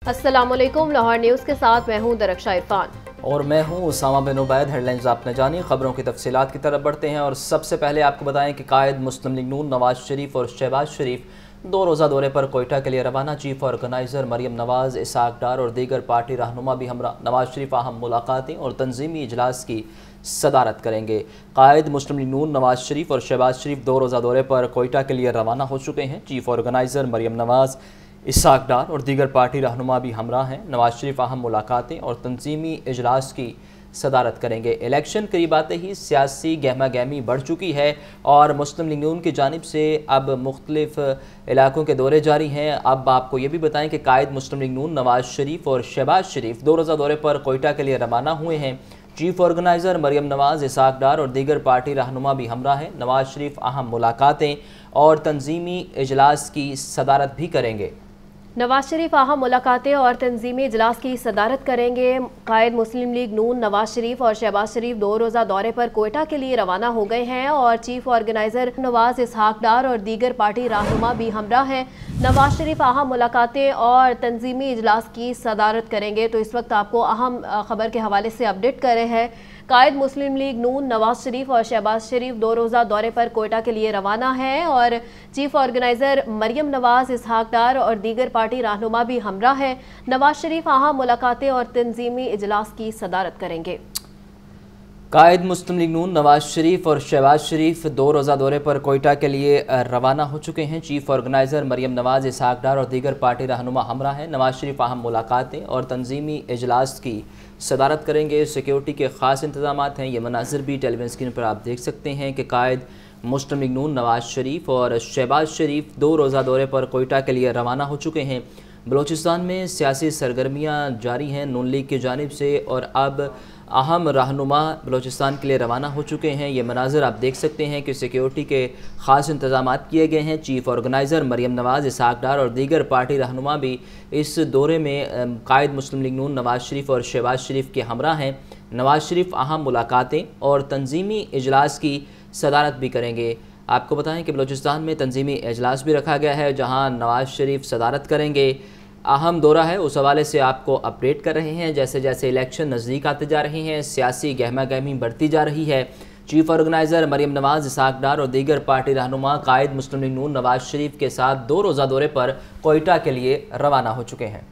अस्सलामुअलैकुम। लाहौर न्यूज़ के साथ मैं हूं दरक्षा इरफान और मैं हूं उसामा बिन उबैद। हेडलाइंस आपने जानी, खबरों की तफसीलात की तरफ बढ़ते हैं और सबसे पहले आपको बताएं कि कायद मुस्लिम लीग नून नवाज शरीफ और शहबाज शरीफ 2 रोज़ा दौरे पर कोयटा के लिए रवाना। चीफ ऑर्गेनाइज़र मरियम नवाज़, इसाक डार और दीगर पार्टी रहनुमा भी हमरा नवाज शरीफ अहम मुलाकातें और तंजीमी इजलास की सदारत करेंगे। कायद मुस्लिम लीग नून नवाज शरीफ और शहबाज शरीफ 2 रोज़ा दौरे पर कोयटा के लिए रवाना हो चुके हैं। चीफ ऑर्गेनाइज़र मरियम नवाज़, इसाक डार और दीगर पार्टी रहनुमा भी हमरा हैं। नवाज शरीफ अहम मुलाकातें और तंजीमी इजलास की सदारत करेंगे। इलेक्शन करीब आते ही सियासी गहमा गहमी बढ़ चुकी है और मुस्लिम लीग नून की जानिब से अब मुख्तलिफ इलाकों के दौरे जारी हैं। अब आपको ये भी बताएं कि कायद मुस्लिम लीग नून नवाज शरीफ और शहबाज शरीफ 2 रोज़ा दौरे पर कोयटा के लिए रवाना हुए हैं। चीफ ऑर्गेनाइज़र मरियम नवाज़, इसाक डार और दीगर पार्टी रहनुमा भी हमरा हैं। नवाज शरीफ अहम मुलाकातें और तंजीमी इजलास की सदारत भी करेंगे। नवाज शरीफ अहम मुलाकातें और तंजीमी इजलास की सदारत करेंगे। कायद मुस्लिम लीग नून नवाज शरीफ और शहबाज शरीफ 2 रोज़ा दौरे पर कोयटा के लिए रवाना हो गए हैं और चीफ ऑर्गेनाइज़र नवाज, इसहाक डार और दीगर पार्टी रहनुमा भी हमरा हैं। नवाज शरीफ अहम मुलाकातें और तंजीमी इजलास की सदारत करेंगे। तो इस वक्त आपको अहम खबर के हवाले से अपडेट कर रहे हैं। कायद मुस्लिम लीग नून नवाज शरीफ और शहबाज शरीफ 2 रोज़ा दौरे पर कोयटा के लिए रवाना हैं और चीफ ऑर्गेनाइज़र मरियम नवाज़, इसहाक डार और दीगर पार्टी रहनुमा भी हमरा हैं। नवाज शरीफ अहम मुलाकातें और तंजीमी इजलास की सदारत करेंगे। कायद मुस्लिम लीग नून नवाज शरीफ और शहबाज शरीफ 2 रोज़ा दौरे पर कोयटा के लिए रवाना हो चुके हैं। चीफ ऑर्गेनाइज़र मरियम नवाज़, इसाक डार और दीगर पार्टी रहनुमा हमरा हैं। नवाज शरीफ अहम मुलाकातें और तंजीमी इजलास की सदारत करेंगे। सिक्योरिटी के ख़ास इंतजाम हैं। ये मनाजिर भी टेलीविजन स्क्रीन पर आप देख सकते हैं कि कायद मुस्लिम लीग नून नवाज शरीफ और शहबाज शरीफ 2 रोज़ा दौरे पर कोयटा के लिए रवाना हो चुके हैं। बलूचिस्तान में सियासी सरगर्मियाँ जारी हैं नून लीग की जानिब से और अब अहम रहनुमा बलूचिस्तान के लिए रवाना हो चुके हैं। ये मनाज़र आप देख सकते हैं कि सिक्योरिटी के ख़ास इंतजाम किए गए हैं। चीफ ऑर्गेनाइज़र मरियम नवाज़, इसाक डार और दीगर पार्टी रहनुमा भी इस दौरे में कायद मुस्लिम लीग नून नवाज शरीफ और शहबाज शरीफ के हमरा हैं। नवाज शरीफ अहम मुलाकातें और तंजीमी इजलास की सदारत भी करेंगे। आपको बताएं कि बलूचिस्तान में तंजीमी इजलास भी रखा गया है जहाँ नवाज शरीफ सदारत करेंगे। अहम दौरा है, उस हवाले से आपको अपडेट कर रहे हैं। जैसे जैसे इलेक्शन नज़दीक आते जा रहे हैं, सियासी गहमा गहमी बढ़ती जा रही है। चीफ ऑर्गेनाइज़र मरियम नवाज़, इसाक डार और दीगर पार्टी रहनुमा कायद मुस्लिम लीग नून नवाज शरीफ के साथ 2 रोज़ा दौरे पर कोयटा के लिए रवाना हो चुके हैं।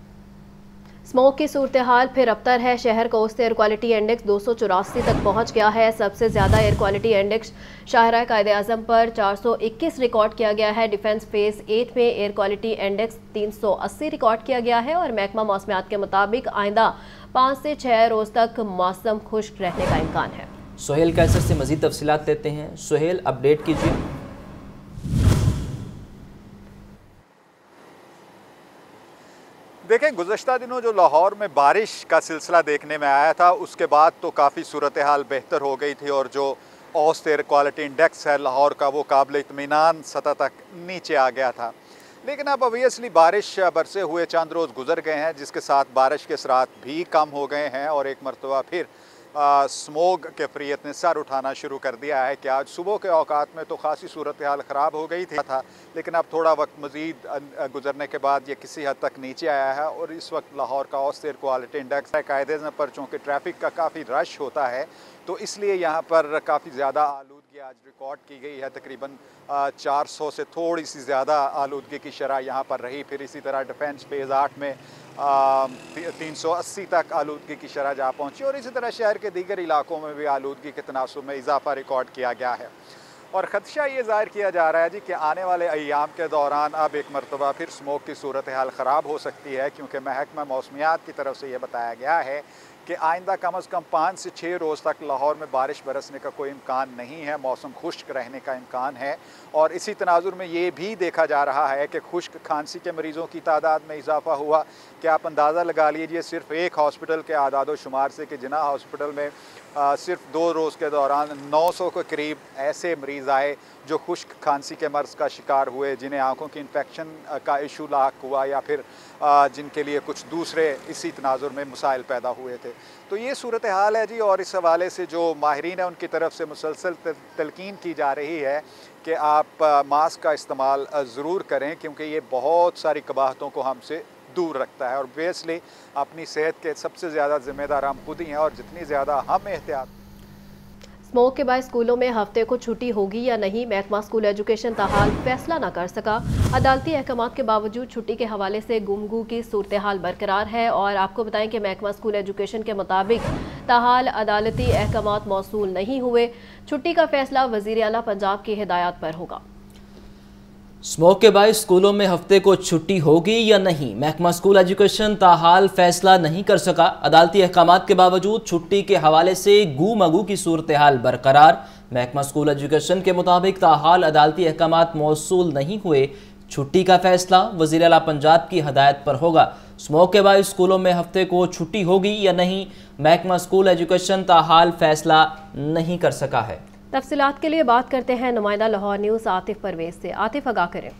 स्मोक की सूरत हाल फिर अबतर है। शहर का औसत एयर क्वालिटी इंडेक्स 284 तक पहुंच गया है। सबसे ज़्यादा एयर क्वालिटी इंडेक्स शाहराह कायद आज़म पर 421 रिकॉर्ड किया गया है। डिफेंस फेज़ 8 में एयर क्वालिटी इंडेक्स 380 रिकॉर्ड किया गया है और महकमा मौसमियात के मुताबिक आइंदा 5 से 6 रोज़ तक मौसम खुश्क रहने का इम्कान है। सुहेल कैसर से मज़ीद तफसीलात लेते हैं। सुहेल, अपडेट कीजिए। देखें, गुज़श्ता दिनों जो लाहौर में बारिश का सिलसिला देखने में आया था उसके बाद तो काफ़ी सूरत हाल बेहतर हो गई थी और जो औसत एयर क्वालिटी इंडेक्स है लाहौर का वो काबिल इत्मीनान सतह तक नीचे आ गया था। लेकिन अब ऑब्वियसली बारिश बरसे हुए चंद रोज़ गुजर गए हैं जिसके साथ बारिश के असरात भी कम हो गए हैं और एक मरतबा फिर स्मोग के फरीत ने सर उठाना शुरू कर दिया है कि आज सुबह के औकात में तो खासी सूरत हाल ख़राब हो गई था लेकिन अब थोड़ा वक्त मज़ीद गुजरने के बाद ये किसी हद तक नीचे आया है और इस वक्त लाहौर का औसत एयर क्वालिटी इंडेक्स है कायदे पर। चूँकि ट्रैफिक का काफ़ी रश होता है तो इसलिए यहाँ पर काफ़ी ज़्यादा आलूदगी आज रिकॉर्ड की गई है। तकरीबन 400 से थोड़ी सी ज़्यादा आलूदगी की शरह यहाँ पर रही। फिर इसी तरह डिफेंस फेज़ 8 में 380 तक आलूदगी की शरह जा पहुँची और इसी तरह शहर के दीगर इलाकों में भी आलूदगी के तनासुब में इजाफा रिकॉर्ड किया गया है। और ख़दशा ये ज़ाहिर किया जा रहा है जी कि आने वाले अय्याम के दौरान अब एक मरतबा फिर स्मोक की सूरत हाल ख़राब हो सकती है क्योंकि महकमा मौसमियात की तरफ से ये बताया गया है कि आइंदा कम अज़ कम 5 से 6 रोज़ तक लाहौर में बारिश बरसने का कोई इम्कान नहीं है। मौसम खुश्क रहने का इम्कान है और इसी तनाजुर में ये भी देखा जा रहा है कि खुश्क खांसी के मरीज़ों की तादाद में इजाफा हुआ कि आप अंदाज़ा लगा लीजिए सिर्फ एक हॉस्पिटल के आदादो शुमार से कि जिना हॉस्पिटल में सिर्फ 2 रोज़ के दौरान 900 के करीब ऐसे मरीज़ आए जो खुश्क खांसी के मर्ज़ का शिकार हुए, जिन्हें आँखों की इन्फेक्शन का इशू लाक हुआ या फिर जिनके लिए कुछ दूसरे इसी तनाजुर में मसाइल पैदा हुए थे। तो ये सूरत हाल है जी और इस हवाले से जो माहिरीन है उनकी तरफ से मुसलसल तलकीन की जा रही है कि आप मास्क का इस्तेमाल ज़रूर करें क्योंकि ये बहुत सारी कबाहतों को हमसे दूर रखता है। और बेसली अपनी सेहत के सबसे ज़्यादा जिम्मेदार हम खुद ही हैं, और जितनी ज़्यादा हम एहतियात। स्मोक के बाद स्कूलों में हफ्ते को छुट्टी होगी या नहीं, महकमा स्कूल एजुकेशन ताहाल फैसला न कर सका। अदालती अहकाम के बावजूद छुट्टी के हवाले से गुमगू की सूरत हाल बरकरार है। और आपको बताएं कि महकमा स्कूल एजुकेशन के मुताबिक ताहाल अदालती अहकाम मौसूल नहीं हुए। छुट्टी का फैसला वज़ीर आला पंजाब की हिदायत पर होगा। स्मोक के बायस स्कूलों में हफ्ते को छुट्टी होगी या नहीं, महकमा स्कूल एजुकेशन ताहाल फैसला नहीं कर सका। अदालती अहकामात के बावजूद छुट्टी के हवाले से गू मगू की सूरत हाल बरकरार। महकमा स्कूल एजुकेशन के मुताबिक ताहाल अदालती अहकामात मौसूल नहीं हुए। छुट्टी का फैसला वज़ीर आला पंजाब की हदायत पर होगा। स्मोक के बायस स्कूलों में हफ्ते को छुट्टी होगी या नहीं, महकमा स्कूल एजुकेशन ताहाल फैसला नहीं कर सका है। तफसीलात के लिए बात करते हैं नुमाइंदा लाहौर न्यूज़ आतिफ परवेज से। आतिफ आगाह करें।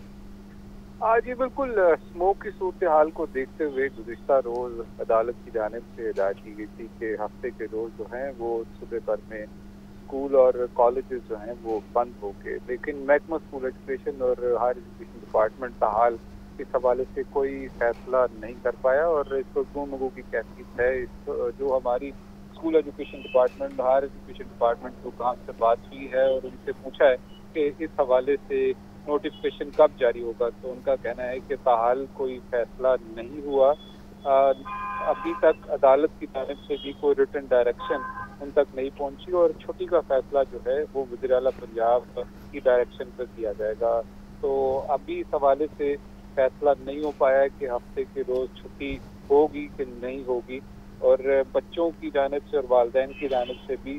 जी बिल्कुल, स्मोक की सूरत हाल को देखते हुए गुज़िश्ता रोज़ अदालत की जानिब से हिदायत की गई थी कि हफ्ते के रोज़ जो हैं वो सूबे भर में स्कूल और कॉलेजेस जो हैं वो बंद हो गए। लेकिन महकमा स्कूल एजुकेशन और हायर एजुकेशन डिपार्टमेंट ताहाल इस हवाले से कोई फैसला नहीं कर पाया और इस पर गू मगू की कैफियत है। जो हमारी school education department, higher education department को काम से बात हुई है और उनसे पूछा है कि इस हवाले से नोटिफिकेशन कब जारी होगा, तो उनका कहना है कि ताहाल कोई फैसला नहीं हुआ। अभी तक अदालत की जानिब से भी कोई रिटन डायरेक्शन उन तक नहीं पहुंची और छुट्टी का फैसला जो है वो वज़ीर आला पंजाब की डायरेक्शन पर किया जाएगा। तो अभी इस हवाले से फैसला नहीं हो पाया है कि हफ्ते के रोज़ छुट्टी होगी कि नहीं होगी। और बच्चों की जानिब से और वालिदैन की जानिब से भी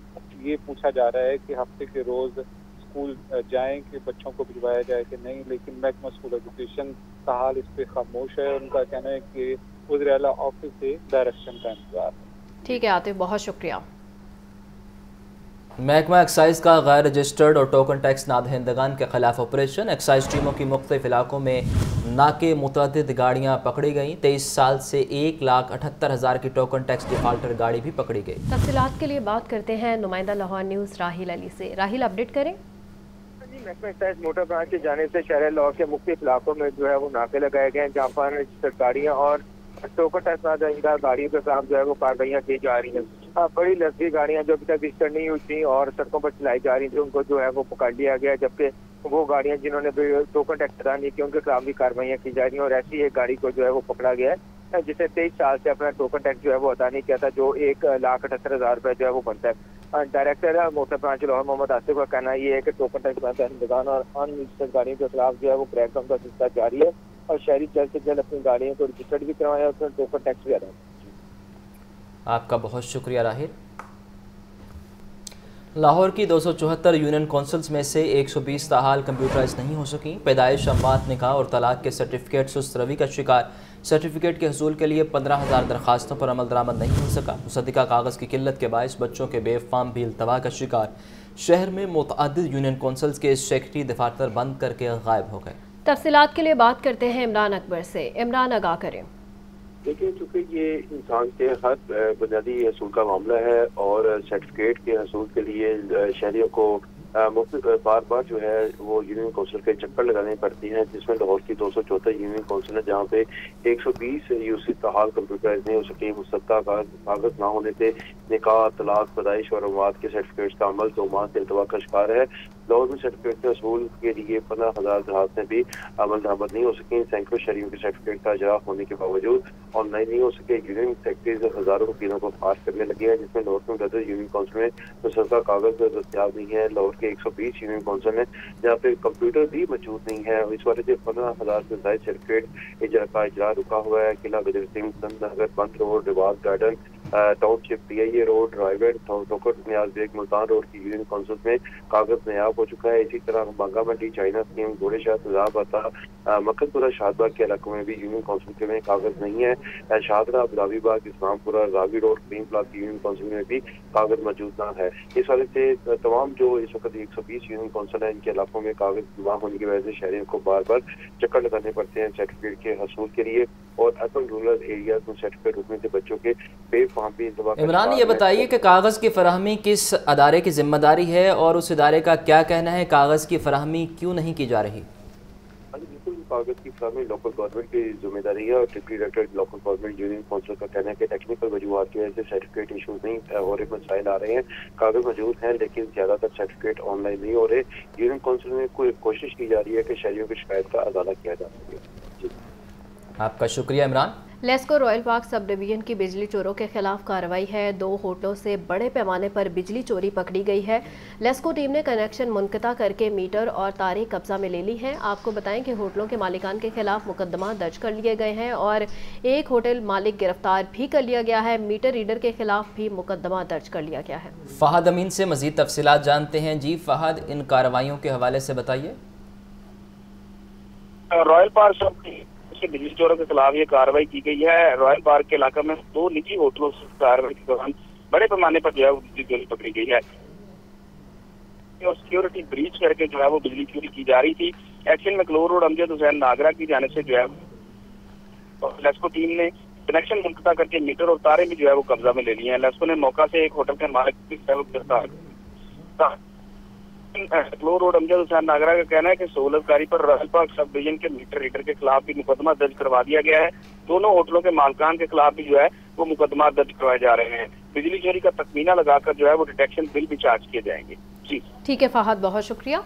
ये पूछा जा रहा है कि हफ्ते के रोज़ स्कूल जाएं कि बच्चों को भिजवाया जाए कि नहीं। लेकिन महकमा स्कूल एजुकेशन ताहाल इस पर खामोश है। उनका कहना है कि वज़ीर आला ऑफिस से डायरेक्शन का इंतजार है। ठीक है आतिफ, बहुत शुक्रिया। महकमा एक्साइज का गैर रजिस्टर्ड और टोकन टैक्स नादहिंदगान के खिलाफ ऑपरेशन। एक्साइज टीमों की मुख्तलिफ इलाकों में नाके मुतअद्दिद गाड़ियाँ पकड़ी गईं। 23 साल से 1,78,000 की टोकन टैक्स डिफाल्टर गाड़ी भी पकड़ी गई। तफसीलात के लिए बात करते हैं नुमाइंदा लाहौर न्यूज़ राहिल अली से। राहिल, अपडेट करें। महकमा एक्साइज मोटर ब्रांच की जानिब से शहर लाहौर के मुख्तलिफ इलाकों में जो है वो नाके लगाए गए हैं, जहाँ पर रजिस्टर्ड गाड़ियाँ और टोकन टैक्स नादहिंदा गाड़ियों के खिलाफ जो है वो कार्रवाइयाँ की जा रही हैं। बड़ी लग्जरी गाड़ियाँ जो अभी तक रजिस्टर नहीं हुई थी और सड़कों पर चलाई जा रही थी, उनको जो है वो पकड़ लिया गया, जबकि वो गाड़ियाँ जिन्होंने टोकन टैक्स अदा नहीं किया उनके खिलाफ भी कार्रवाइयाँ की जा रही हैं। और ऐसी एक गाड़ी को जो है वो पकड़ा गया है जिसने 23 साल से अपना टोकन टैक्स जो है वो अदा नहीं किया था, जो 1,78,000 रुपये जो है वो बनता है। Director motor branch Lahore Mohammad Asif का कहना ये है कि टोकन टैक्स नादहिंदगान और अनरजिस्टर्ड गाड़ियों के खिलाफ जो है वो क्रैकडाउन का सिलसिला जारी है और शहरी जल्द से जल्द अपनी गाड़ियों को रजिस्टर्ड भी करवाया और उसमें टोकन टैक्स भी अदा। आपका बहुत शुक्रिया राहिल। लाहौर की 274 यूनियन कौंसल्स में से 120 ताहाल कंप्यूटराइज नहीं हो सकी। पैदाइश, अम्मात, निकाह और तलाक के सर्टिफिकेट सुस्त रवी का शिकार। सर्टिफिकेट के हसूल के लिए 15,000 दरखास्तों पर अमल दरामद नहीं हो सका। मुसद्दिका कागज़ की किल्लत के बायस बच्चों के बेब फार्म भी इल्तवा का शिकार। शहर में मुतअद्दिद यूनियन कौंसल्स के सेक्रेटरी दफातर बंद करके गायब हो गए। तफसीलात के लिए बात करते हैं इमरान अकबर से। इमरान, आगाह करें। देखिए, चूँकि ये इंसान के हर बुनियादी हसूल का मामला है और सर्टिफिकेट के हसूल के लिए शहरियों को बार बार जो है वो यूनियन कौंसिल के चक्कर लगाने पड़ती हैं, जिसमें लाहौर की 274 यूनियन कौंसिल है जहाँ पे 120 यूसी ताहाल कंप्यूटराइज नहीं हो सके। मुसद्दा कागज ना होने से निकाह, तलाक, पैदाइश और अमवात के सर्टिफिकेट्स का अमल 2 माह से इल्तवा का शिकार है। लाहौर में सर्टिफिकेट के हसूल के लिए 15,000 दरखास्तें भी अमल दरामद नहीं हो सकें। सैकड़ों शहरियों के सर्टिफिकेट का इजरा होने के बावजूद ऑनलाइन नहीं हो सके। यूनियन सेक्रेटरीज हजारों वकीलों को फास्ट करने लगे हैं, जिसमें लाहौर में गदर यूनियन कौंसिल में मुसद्दा कागज दस्तियाब नहीं है। लाहौर के 120 यूनियन कौंसिल में जहाँ पे कंप्यूटर भी मौजूद नहीं है। इस वजह से 15,000 से ज्यादा सर्टिफिकेट का इजरा रुका हुआ है। किला गजर सिंह, नगर, बंद रोड, रिवाज गार्डन, टाउनशिप, PIA रोड, रायवेड, टोकट, नियाज बेग, मुल्तान रोड की यूनियन कौंसिल में कागज नायाब हो चुका है। इसी तरह बांगा मंडी, चाइना स्कीम, घोड़े शाह, तजाब आता, मक्कतपुरा, शाहबाग के इलाकों में भी यूनियन कौंसिल के में कागज नहीं है। शाहदरा, अबुधाबीबाग, इस्लामपुरा, रावी रोड, ग्रीन प्लास की यूनियन कौंसिल में भी कागज मौजूद ना है। इस वजह से तमाम जो इस वक्त 120 यूनियन कौंसिल है, इनके इलाकों में कागज जमा होने की वजह से शहरियों को बार बार चक्कर लगाने पड़ते हैं सर्टिफिकेट के हसूल के लिए। और अर्बन रूरल एरिया में सर्टिफिकेट रुकने से बच्चों के बेब फार्म भी। इमरान, ये बताइए कि कागज़ की फराहमी किस अदारे की जिम्मेदारी है और उस इदारे का क्या कहना है, कागज़ की फराहमी क्यों नहीं की जा रही? बिल्कुल, कागज की फराहमी लोकल गवर्नमेंट की जिम्मेदारी है और deputy director local government union council का कहना है कि टेक्निकल वजूहत की वजह से सर्टिफिकेट इशू नहीं हो रहे, मसाइल आ रहे हैं। कागज मौजूद हैं लेकिन ज्यादातर सर्टिफिकेट ऑनलाइन नहीं हो रहे। यूनियन काउंसिल में कोई कोशिश की जा रही है कि शहरियों की शिकायत का अदाला किया जा सके। जी, आपका शुक्रिया Imran. LESCO royal park sub division की बिजली चोरों के खिलाफ कार्रवाई है। 2 होटलों से बड़े पैमाने पर बिजली चोरी पकड़ी गई है। लेस्को टीम ने कनेक्शन मुनक़ता करके मीटर और तारें कब्जा में ले ली हैं। आपको बताएं कि होटलों के मालिकान के खिलाफ मुकदमा दर्ज कर लिए गए हैं और एक होटल मालिक गिरफ्तार भी कर लिया गया है। मीटर रीडर के खिलाफ भी मुकदमा दर्ज कर लिया गया है। फहद अमीन से मजीद तफसीलात जानते हैं। जी फहद, इन कार्रवाइयों के हवाले से बताइए। रॉयल पार्क के बिजली चोरों के खिलाफ ये कार्रवाई की गई है। रॉयल पार्क के इलाके में 2 निजी होटलों से कार्रवाई के दौरान बड़े पैमाने पर जो है वो बिजली चोरी पकड़ी गई है और सिक्योरिटी ब्रीच करके जो है वो बिजली चोरी की जा रही थी। एक्शन में क्लोर रोड अमजद हुसैन नागरा की जाने से जो है और लेस्को टीम ने कनेक्शन मुनक़ता करके मीटर और तारे भी जो है वो कब्जा में ले लिए हैं। लेस्को ने मौका से एक होटल के मालिक गिरफ्तार। क्लोर रोड अमजद हुसैन नागरा का कहना है कि सहूलतकारी पर रॉयल पार्क सब डिवीजन के मीटर रीडर के खिलाफ भी मुकदमा दर्ज करवा दिया गया है। दोनों होटलों के मालिकान के खिलाफ भी जो है वो मुकदमा दर्ज करवाए जा रहे हैं। बिजली चोरी का तखमीना लगाकर जो है वो डिटेक्शन बिल भी चार्ज किए जाएंगे। जी ठीक है फहद, बहुत शुक्रिया।